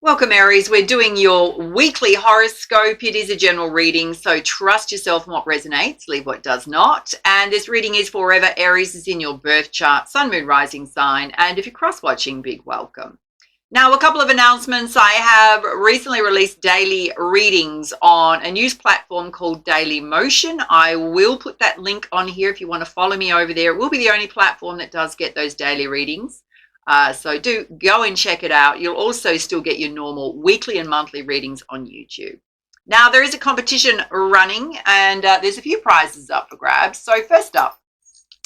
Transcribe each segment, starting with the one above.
Welcome, Aries. We're doing your weekly horoscope. It is a general reading, so trust yourself in what resonates, leave what does not. And this reading is forever. Aries is in your birth chart, sun, moon, rising sign. And if you're cross-watching, big welcome. Now, a couple of announcements. I have recently released daily readings on a news platform called Daily Motion. I will put that link on here if you want to follow me over there. It will be the only platform that does get those daily readings. So do go and check it out. You'll also still get your normal weekly and monthly readings on YouTube. Now, there is a competition running and there's a few prizes up for grabs. So first up,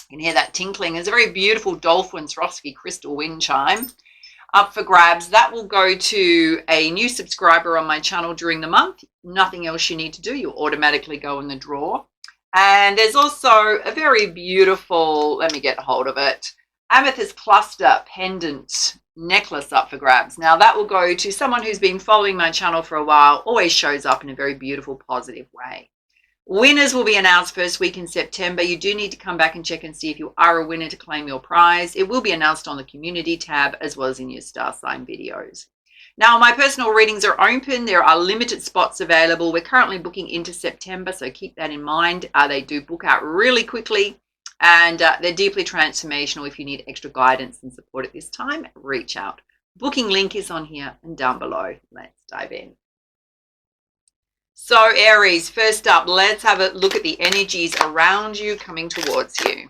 you can hear that tinkling. There's a very beautiful Dolphin Swarovski crystal wind chime up for grabs. That will go to a new subscriber on my channel during the month. Nothing else you need to do. You'll automatically go in the draw. And there's also a very beautiful, let me get hold of it, amethyst cluster pendant necklace up for grabs. Now that will go to someone who's been following my channel for a while, always shows up in a very beautiful, positive way. Winners will be announced first week in September. You do need to come back and check and see if you are a winner to claim your prize. It will be announced on the community tab as well as in your star sign videos. Now, my personal readings are open. There are limited spots available. We're currently booking into September, so keep that in mind. They do book out really quickly. And they're deeply transformational. If you need extra guidance and support at this time, reach out. Booking link is on here and down below. Let's dive in. So Aries, first up, let's have a look at the energies around you coming towards you.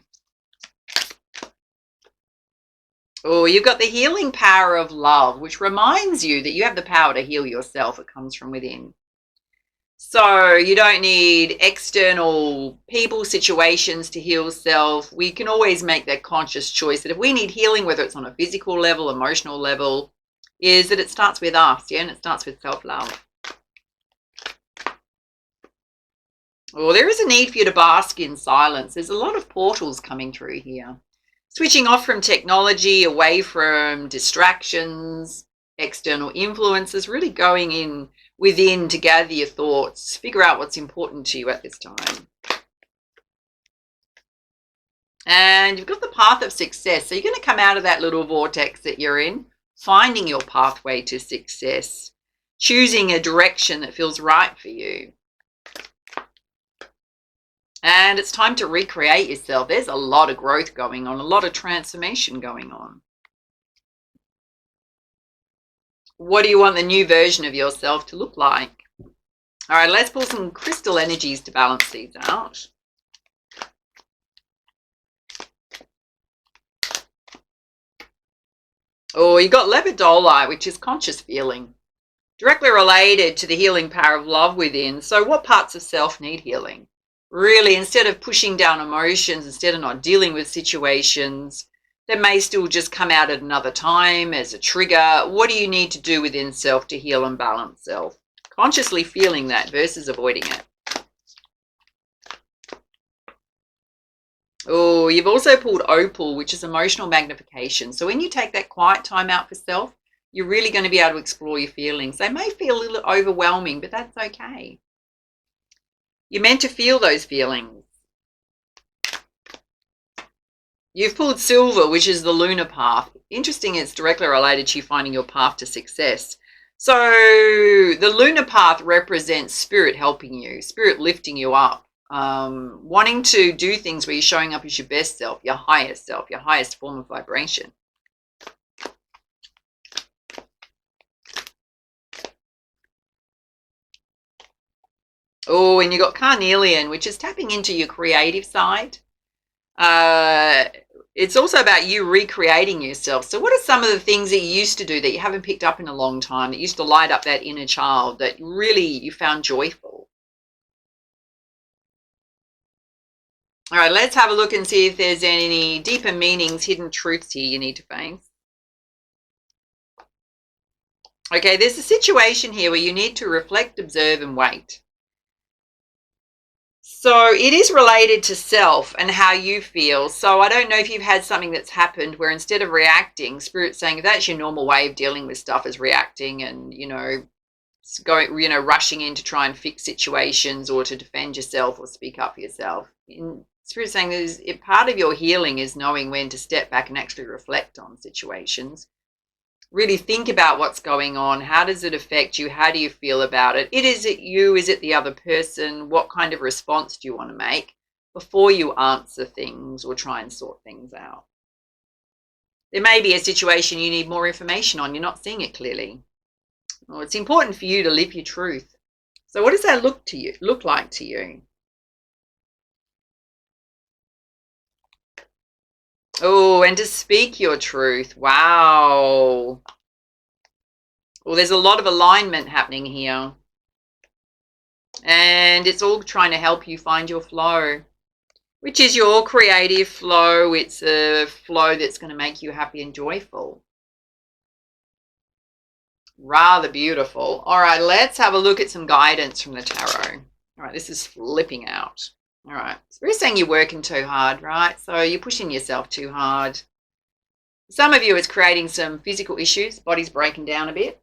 Oh, you've got the healing power of love, which reminds you that you have the power to heal yourself. It comes from within. So you don't need external people, situations to heal self. We can always make that conscious choice that if we need healing, whether it's on a physical level, emotional level, is that it starts with us, yeah, and it starts with self-love. Well, there is a need for you to bask in silence. There's a lot of portals coming through here. Switching off from technology, away from distractions, external influences, really going in within to gather your thoughts, figure out what's important to you at this time. And you've got the path of success. So you're going to come out of that little vortex that you're in, finding your pathway to success, choosing a direction that feels right for you. And it's time to recreate yourself. There's a lot of growth going on, a lot of transformation going on. What do you want the new version of yourself to look like? All right, let's pull some crystal energies to balance these out. Oh, you got lepidolite, which is conscious feeling, directly related to the healing power of love within. So what parts of self need healing? Really, instead of pushing down emotions, instead of not dealing with situations that may still just come out at another time as a trigger, what do you need to do within self to heal and balance self? Consciously feeling that versus avoiding it. Oh, you've also pulled opal, which is emotional magnification. So when you take that quiet time out for self, you're really going to be able to explore your feelings. They may feel a little overwhelming, but that's okay. You're meant to feel those feelings. You've pulled silver, which is the lunar path. Interesting, it's directly related to you finding your path to success. So the lunar path represents spirit helping you, spirit lifting you up, wanting to do things where you're showing up as your best self, your highest form of vibration. Oh, and you've got carnelian, which is tapping into your creative side. It's also about you recreating yourself. So what are some of the things that you used to do that you haven't picked up in a long time, that used to light up that inner child that really you found joyful? All right, let's have a look and see if there's any deeper meanings, hidden truths here you need to face. Okay, there's a situation here where you need to reflect, observe, and wait. So it is related to self and how you feel. So I don't know if you've had something that's happened where instead of reacting, Spirit's saying if that's your normal way of dealing with stuff is reacting and, rushing in to try and fix situations or to defend yourself or speak up for yourself. Spirit's saying part of your healing is knowing when to step back and actually reflect on situations. Really think about what's going on. How does it affect you? How do you feel about it? Is it you? Is it the other person? What kind of response do you want to make before you answer things or try and sort things out? There may be a situation you need more information on. You're not seeing it clearly. Well, it's important for you to live your truth. So what does that look like to you? Oh, and to speak your truth. Wow. Well, there's a lot of alignment happening here. And it's all trying to help you find your flow, which is your creative flow. It's a flow that's going to make you happy and joyful. Rather beautiful. All right, let's have a look at some guidance from the tarot. All right, this is flipping out. All right, so we're saying you're working too hard, right? So you're pushing yourself too hard. Some of you, it's creating some physical issues. Body's breaking down a bit.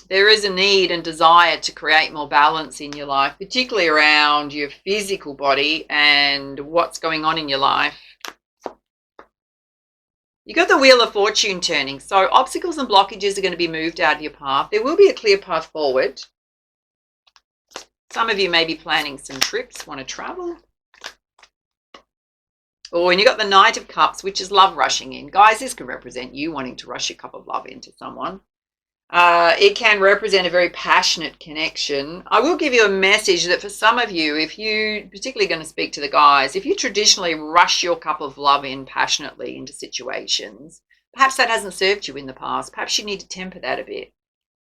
There is a need and desire to create more balance in your life, particularly around your physical body and what's going on in your life. You got the Wheel of Fortune turning. So obstacles and blockages are going to be moved out of your path. There will be a clear path forward. Some of you may be planning some trips, want to travel. Oh, and you got the Knight of Cups, which is love rushing in. Guys, this can represent you wanting to rush your cup of love into someone. It can represent a very passionate connection. I will give you a message that for some of you, if you, particularly going to speak to the guys, if you traditionally rush your cup of love in passionately into situations, perhaps that hasn't served you in the past. Perhaps you need to temper that a bit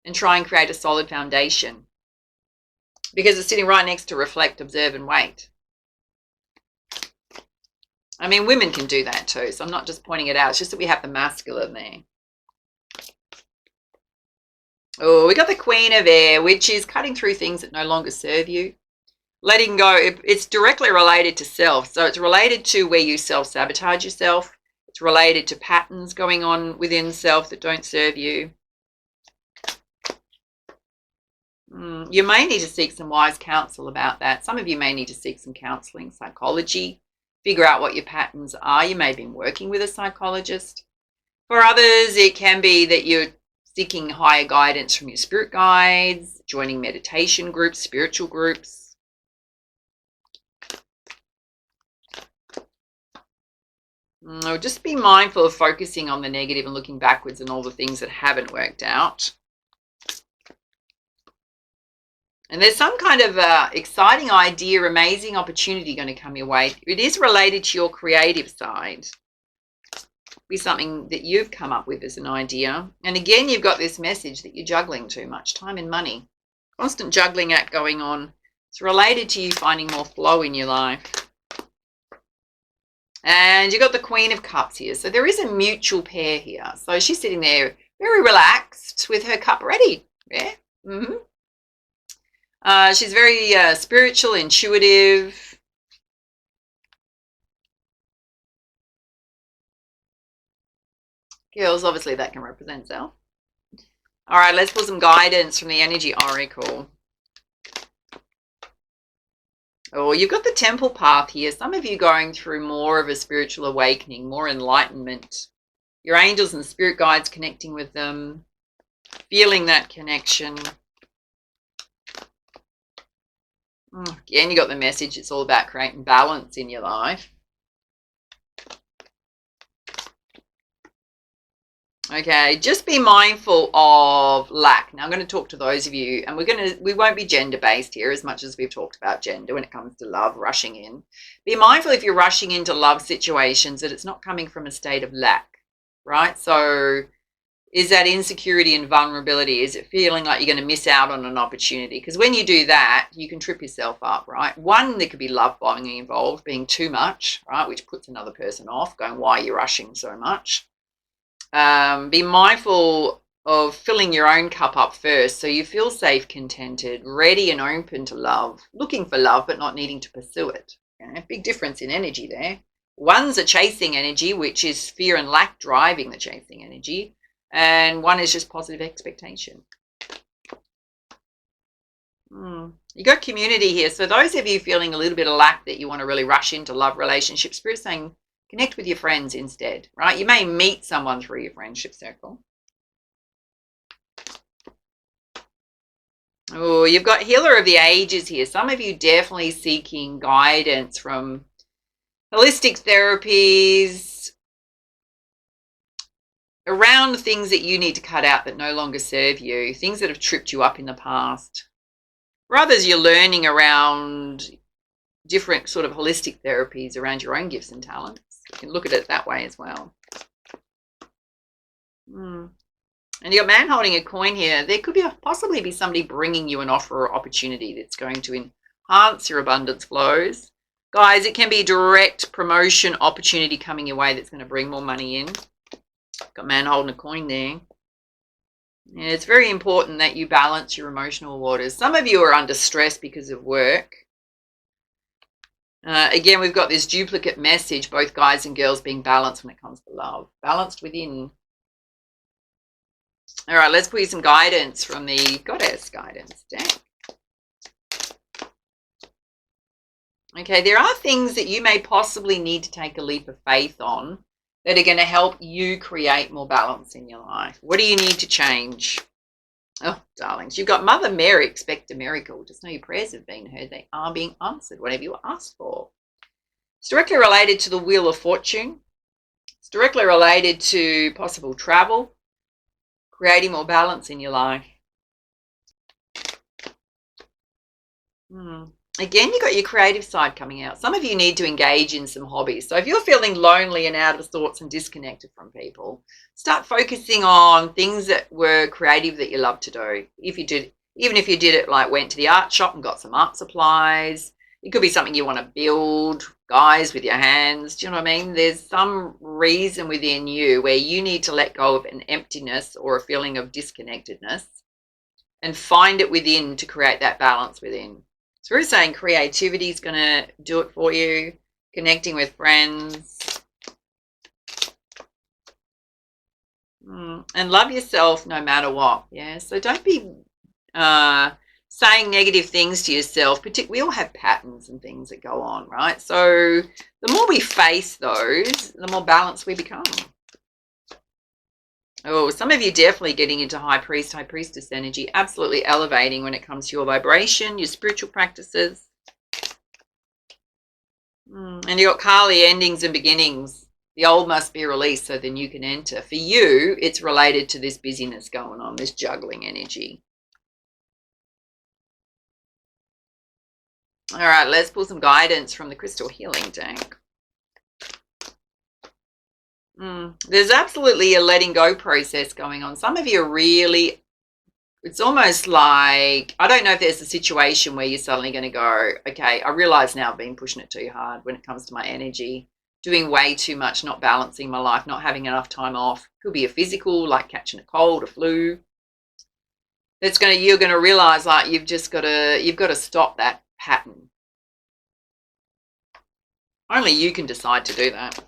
and try and create a solid foundation, because it's sitting right next to reflect, observe, and wait. I mean, women can do that too, so I'm not just pointing it out. It's just that we have the masculine there. Oh, we got the Queen of Air, which is cutting through things that no longer serve you. Letting go. It's directly related to self. So it's related to where you self-sabotage yourself. It's related to patterns going on within self that don't serve you. You may need to seek some wise counsel about that. Some of you may need to seek some counseling, psychology, figure out what your patterns are. You may have been working with a psychologist. For others, it can be that you're seeking higher guidance from your spirit guides, joining meditation groups, spiritual groups. Just be mindful of focusing on the negative and looking backwards and all the things that haven't worked out. And there's some kind of exciting idea, amazing opportunity going to come your way. It is related to your creative side. Be something that you've come up with as an idea. And again, you've got this message that you're juggling too much time and money. Constant juggling act going on. It's related to you finding more flow in your life. And you've got the Queen of Cups here. So there is a mutual pair here. So she's sitting there very relaxed with her cup ready. Yeah. She's very spiritual, intuitive. Girls, obviously that can represent self. All right, let's pull some guidance from the Energy Oracle. Oh, you've got the Temple path here. Some of you going through more of a spiritual awakening, more enlightenment. Your angels and spirit guides connecting with them, feeling that connection. Again, you got the message. It's all about creating balance in your life. Okay, just be mindful of lack. Now I'm going to talk to those of you, and we won't be gender based here as much as we've talked about gender when it comes to love, rushing in. Be mindful if you're rushing into love situations that it's not coming from a state of lack, right? So is that insecurity and vulnerability? Is it feeling like you're going to miss out on an opportunity? Because when you do that, you can trip yourself up, right? One, there could be love bombing involved, being too much, right? Which puts another person off, going, why are you rushing so much? Be mindful of filling your own cup up first so you feel safe, contented, ready and open to love, looking for love but not needing to pursue it. Okay? Big difference in energy there. One's a chasing energy, which is fear and lack driving the chasing energy, and one is just positive expectation. You got community here. So those of you feeling a little bit of lack that you want to really rush into love relationships, Spirit's saying Connect with your friends instead, right? You may meet someone through your friendship circle. Oh, you've got Healer of the Ages here. Some of you definitely seeking guidance from holistic therapies around things that you need to cut out that no longer serve you, things that have tripped you up in the past. For others, you're learning around different sort of holistic therapies around your own gifts and talents. You can look at it that way as well. And you've got man holding a coin here. There could possibly be somebody bringing you an offer or opportunity that's going to enhance your abundance flows. Guys, it can be a direct promotion opportunity coming your way that's going to bring more money in. Got man holding a coin there. Yeah, it's very important that you balance your emotional waters. Some of you are under stress because of work. Again, we've got this duplicate message, both guys and girls being balanced when it comes to love. Balanced within. All right, let's put you some guidance from the Goddess Guidance deck. Okay, there are things that you may possibly need to take a leap of faith on that are going to help you create more balance in your life. What do you need to change? Oh, darlings, you've got Mother Mary, expect a miracle. Just know your prayers have been heard. They are being answered, whatever you asked for. It's directly related to the Wheel of Fortune. It's directly related to possible travel, creating more balance in your life. Again, you've got your creative side coming out. Some of you need to engage in some hobbies. So if you're feeling lonely and out of sorts and disconnected from people, start focusing on things that were creative that you love to do. Even if you did it, like went to the art shop and got some art supplies. It could be something you want to build, guys, with your hands. Do you know what I mean? There's some reason within you where you need to let go of an emptiness or a feeling of disconnectedness and find it within to create that balance within. So we're saying creativity is going to do it for you, connecting with friends. And love yourself no matter what. Yeah, so don't be saying negative things to yourself. We all have patterns and things that go on, right? So the more we face those, the more balanced we become. Oh, some of you definitely getting into high priest, high priestess energy, absolutely elevating when it comes to your vibration, your spiritual practices. And you've got Kali, endings and beginnings. The old must be released so the new can enter. For you, it's related to this busyness going on, this juggling energy. All right, let's pull some guidance from the Crystal Healing deck. There's absolutely a letting go process going on. Some of you are really, it's almost like, I don't know if there's a situation where you're suddenly going to go, okay, I realize now I've been pushing it too hard when it comes to my energy, doing way too much, not balancing my life, not having enough time off. Could be a physical, like catching a cold, a flu. You're going to realize like you've got to stop that pattern. Only you can decide to do that.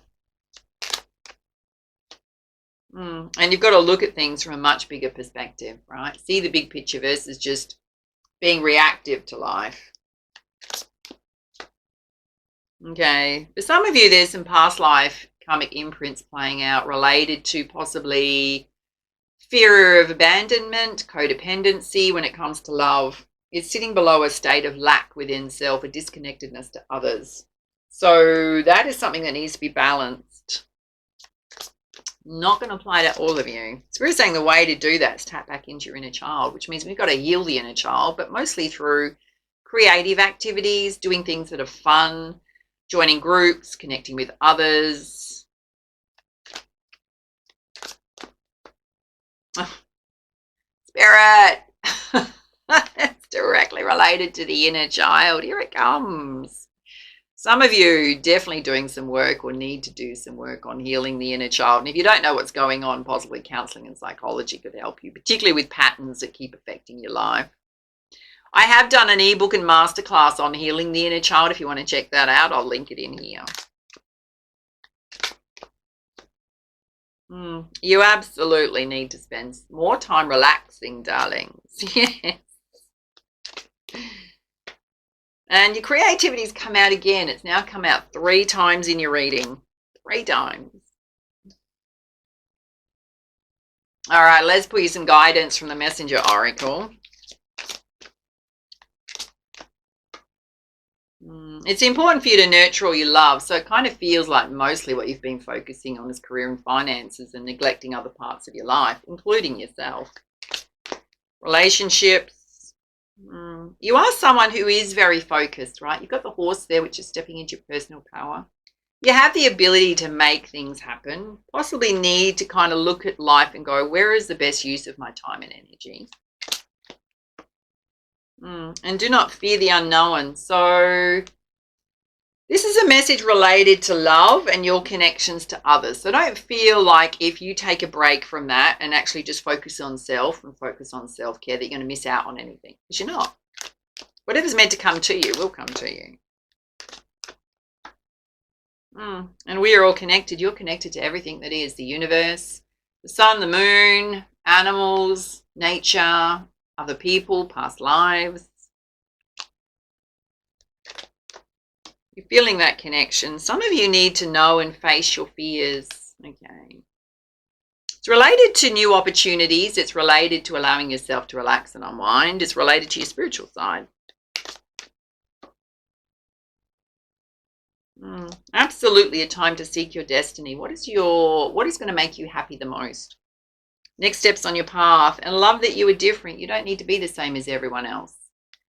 And you've got to look at things from a much bigger perspective, right? See the big picture versus just being reactive to life. Okay. For some of you, there's some past life karmic imprints playing out related to possibly fear of abandonment, codependency when it comes to love. It's sitting below a state of lack within self, a disconnectedness to others. So that is something that needs to be balanced. Not going to apply to all of you. So we're saying the way to do that is tap back into your inner child, which means we've got to heal the inner child, but mostly through creative activities, doing things that are fun, joining groups, connecting with others. Spirit. It's directly related to the inner child. Here it comes. Some of you definitely doing some work or need to do some work on healing the inner child. And if you don't know what's going on, possibly counseling and psychology could help you, particularly with patterns that keep affecting your life. I have done an ebook and masterclass on healing the inner child. If you want to check that out, I'll link it in here. You absolutely need to spend more time relaxing, darlings. Yes. And your creativity's come out again. It's now come out 3 times in your reading. 3 times. All right, let's put you some guidance from the Messenger Oracle. It's important for you to nurture all you love. So it kind of feels like mostly what you've been focusing on is career and finances and neglecting other parts of your life, including yourself. Relationships. You are someone who is very focused, right? You've got the horse there, which is stepping into your personal power. You have the ability to make things happen, possibly need to kind of look at life and go, where is the best use of my time and energy? And do not fear the unknown. So this is a message related to love and your connections to others. So don't feel like if you take a break from that and actually just focus on self and focus on self-care that you're going to miss out on anything. Because you're not. Whatever's meant to come to you will come to you. And we are all connected. You're connected to everything that is the universe, the sun, the moon, animals, nature, other people, past lives. You're feeling that connection. Some of you need to know and face your fears. Okay. It's related to new opportunities. It's related to allowing yourself to relax and unwind. It's related to your spiritual side. Absolutely a time to seek your destiny. What is going to make you happy the most? Next steps on your path, and love that you are different. You don't need to be the same as everyone else.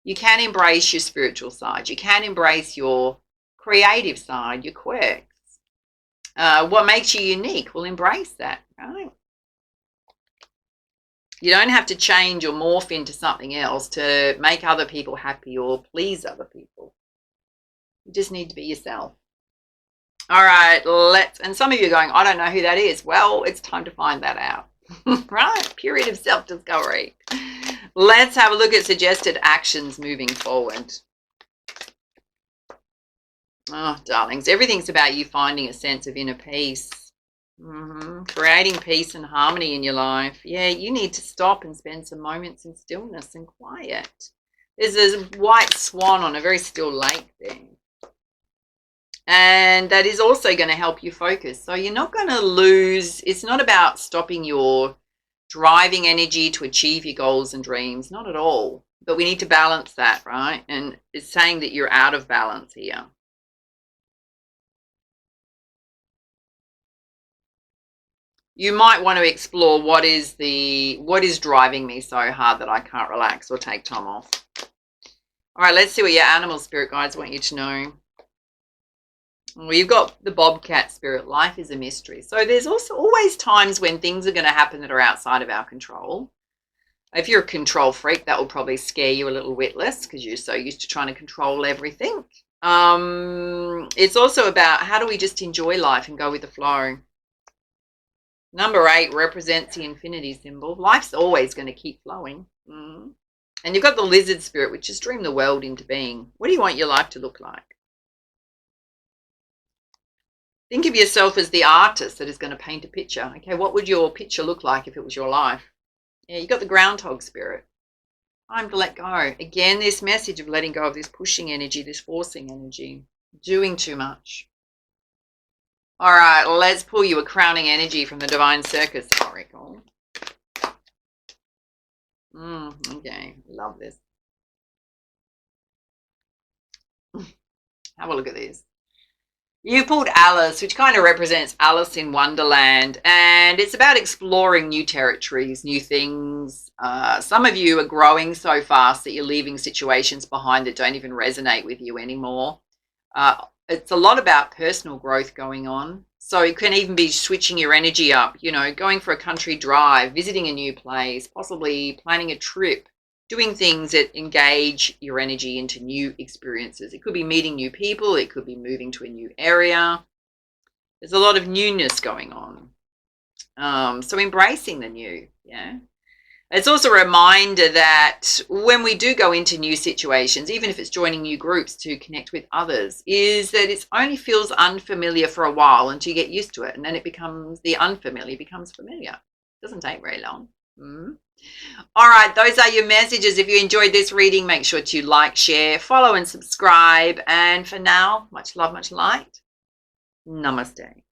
You can embrace your spiritual side. You can embrace your creative side, your quirks. What makes you unique? Well, embrace that, right? You don't have to change or morph into something else to make other people happy or please other people. You just need to be yourself. All right, and some of you are going, I don't know who that is. Well, it's time to find that out. Right? Period of self-discovery. Let's have a look at suggested actions moving forward. Oh, darlings, everything's about you finding a sense of inner peace. Creating peace and harmony in your life. Yeah, you need to stop and spend some moments in stillness and quiet. There's a white swan on a very still lake there. And that is also going to help you focus. So you're not going to lose. It's not about stopping your driving energy to achieve your goals and dreams. Not at all. But we need to balance that, right? And it's saying that you're out of balance here. You might want to explore what is driving me so hard that I can't relax or take time off. All right, let's see what your animal spirit guides want you to know. Well, you've got the bobcat spirit. Life is a mystery. So there's also always times when things are going to happen that are outside of our control. If you're a control freak, that will probably scare you a little witless because you're so used to trying to control everything. It's also about how do we just enjoy life and go with the flow. Number 8 represents the infinity symbol. Life's always going to keep flowing. And you've got the lizard spirit, which is dream the world into being. What do you want your life to look like? Think of yourself as the artist that is going to paint a picture. Okay, what would your picture look like if it was your life? Yeah, you got the groundhog spirit. Time to let go. Again, this message of letting go of this pushing energy, this forcing energy, doing too much. All right, let's pull you a crowning energy from the Divine Circus Oracle. Okay, love this. Have a look at this. You pulled Alice, which kind of represents Alice in Wonderland, and it's about exploring new territories, new things. Some of you are growing so fast that you're leaving situations behind that don't even resonate with you anymore. It's a lot about personal growth going on. So it can even be switching your energy up, you know, going for a country drive, visiting a new place, possibly planning a trip, doing things that engage your energy into new experiences. It could be meeting new people. It could be moving to a new area. There's a lot of newness going on. So embracing the new, yeah. It's also a reminder that when we do go into new situations, even if it's joining new groups to connect with others, is that it only feels unfamiliar for a while until you get used to it. And then it becomes, the unfamiliar becomes familiar. It doesn't take very long. All right, those are your messages. If you enjoyed this reading, make sure to like, share, follow, and subscribe. And for now, much love, much light. Namaste.